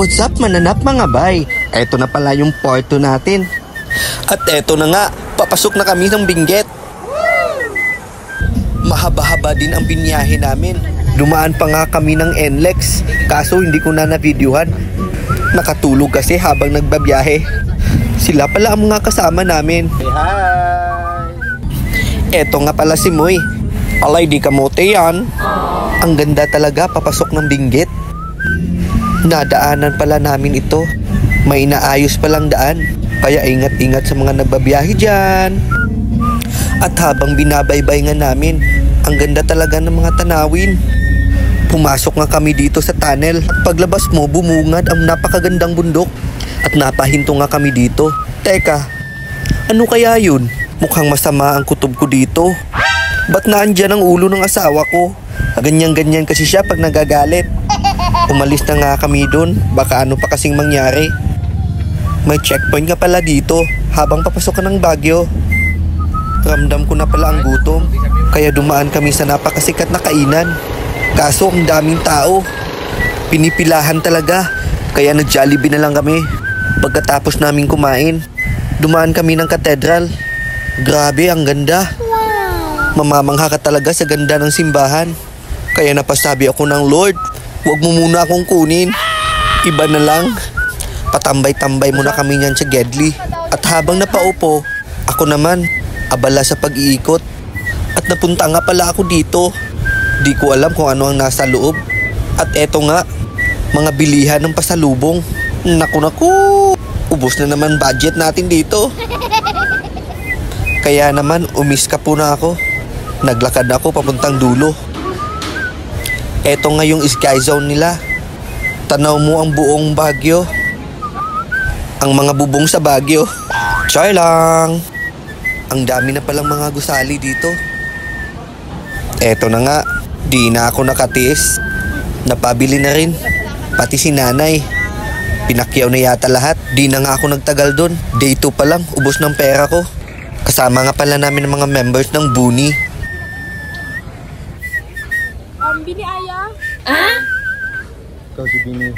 What's up mananap mga bay? Eto na pala yung part 2 natin. At eto na nga, papasok na kami ng Benguet. Mahaba-haba din ang binyahe namin. Dumaan pa nga kami ng NLEX, kaso hindi ko na na-videohan. Nakatulog kasi habang nagbabiyahe. Sila pala ang mga kasama namin. Say hi! Eto nga pala si Moy. Alay di kamote yan. Ang ganda talaga papasok ng Benguet. Nadaanan pala namin ito. May inaayos palang daan. Kaya ingat-ingat sa mga nagbabiyahe dyan. At habang binabaybay nga namin, ang ganda talaga ng mga tanawin. Pumasok nga kami dito sa tunnel. Paglabas mo, bumungad ang napakagandang bundok. At napahinto nga kami dito. Teka, ano kaya yun? Mukhang masama ang kutob ko dito. Ba't naandyan ang ulo ng asawa ko? Ganyan-ganyan kasi siya pag nagagalit. Umalis na nga kami dun. Baka ano pa kasing mangyari. May checkpoint nga pala dito habang papasok ka ng Baguio. Ramdam ko na pala ang gutom. Kaya dumaan kami sa napakasikat na kainan. Kaso ang daming tao. Pinipilahan talaga. Kaya nag-Jollibee na lang kami. Pagkatapos namin kumain, dumaan kami ng katedral. Grabe, ang ganda. Mamamangha ka talaga sa ganda ng simbahan. Kaya napasabi ako ng Lord, huwag mo muna akong kunin. Iba na lang. Patambay-tambay muna kami niyan sa Gedli. At habang napaupo, ako naman, abala sa pag-iikot. At napunta nga pala ako dito. Di ko alam kung ano ang nasa loob. At eto nga, mga bilihan ng pasalubong. Naku, ubos na naman budget natin dito. Kaya naman, umiska po na ako. Naglakad ako papuntang dulo. Eto nga yung sky zone nila. Tanaw mo ang buong Baguio. Ang mga bubong sa Baguio. Char lang. Ang dami na palang mga gusali dito. Eto na nga, di na ako nakatiis. Napabili na rin. Pati si nanay. Pinakyaw na yata lahat. Di na nga ako nagtagal dun. Day 2 pa lang, ubos ng pera ko. Kasama nga pala namin ang mga members ng Buni. Bini Aya? Ikaw si Bini.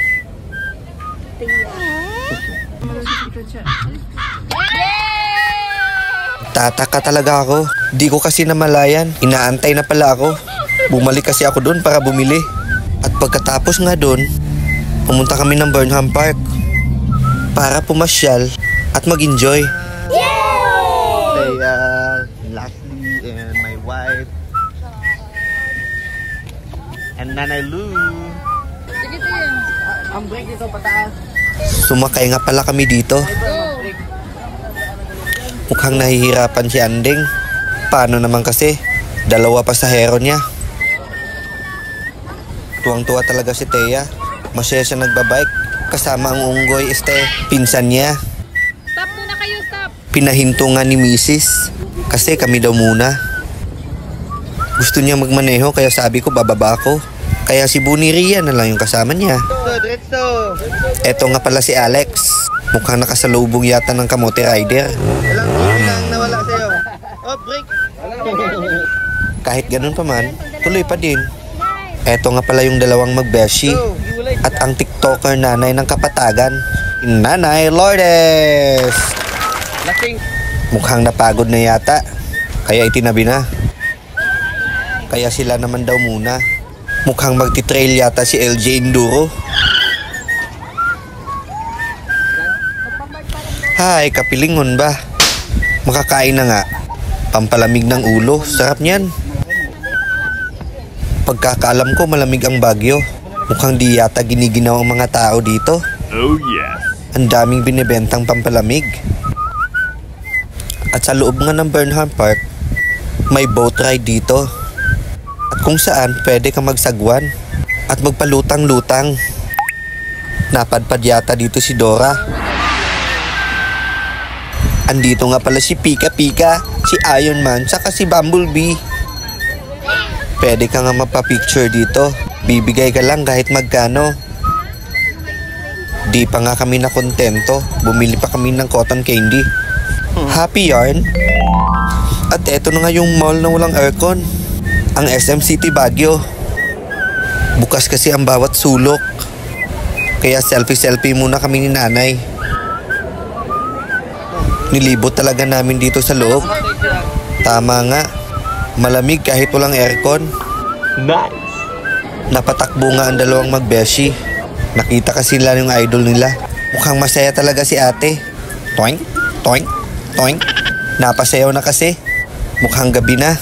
Tataka talaga ako. Di ko kasi namalayan. Inaantay na pala ako. Bumalik kasi ako doon para bumili. At pagkatapos nga doon, pumunta kami ng Burnham Park para pumasyal at mag-enjoy. Say Lastly and my wife. And Nanay Lou. Ang break dito pataas. Sumakay nga pala kami dito. Mukhang nahihirapan si Anding. Paano naman kasi? Dalawa pasahero niya. Tuwang-tuwa talaga si Thea. Masaya siya nagbabike. Kasama ang unggoy, pinsan niya. Stop muna kayo, stop! Pinahinto nga ni Mrs. Kasi kami daw muna. Gusto niya magmaneho kaya sabi ko bababa ako. Kaya si Buni Ria na lang yung kasama niya. Diretso! Eto nga pala si Alex. Mukhang nakasalubong yata ng kamote rider. Ilang TV lang nawala sa'yo. Oh, break! Kahit ganun pa man, tuloy pa din. Eto nga pala yung dalawang magbeshi. At ang TikToker nanay ng Kapatagan, Nanay Lourdes. Lasing! Mukhang napagod na yata. Kaya itinabi na. Kaya sila naman daw muna. Mukhang magti-trail yata si LJ Enduro. Hi, kapilingon ba? Makakain na nga. Pampalamig ng ulo. Sarap niyan. Pagkakaalam ko malamig ang Baguio. Mukhang di yata giniginaw ang mga tao dito. Oh yes. Ang daming binibentang pampalamig. At sa loob nga ng Burnham Park, may boat ride dito. At kung saan pwede kang magsagwan at magpalutang-lutang. Napadpad yata dito si Dora. Andito nga pala si Pika Pika, si Iron Man, saka si Bumblebee. Pwede ka nga mapapicture dito. Bibigay ka lang kahit magkano. Di pa nga kami nakontento. Bumili pa kami ng cotton candy. Happy yarn. At eto na nga yung mall na walang aircon. Ang SM City Baguio. Bukas kasi ang bawat sulok. Kaya selfie-selfie muna kami ni nanay. Nilibot talaga namin dito sa loob. Tama nga, malamig kahit walang aircon. Nice. Napatakbo nga ang dalawang magbeshi. Nakita kasi nila yung idol nila. Mukhang masaya talaga si ate. Toing, toing, toing. Napasayaw na kasi. Mukhang gabi na.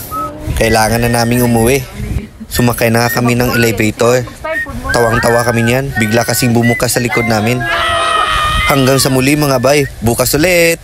Kailangan na naming umuwi. Sumakay na kami ng elevator. Tawang-tawa kami niyan. Bigla kasing bumukas sa likod namin. Hanggang sa muli mga bay. Bukas ulit.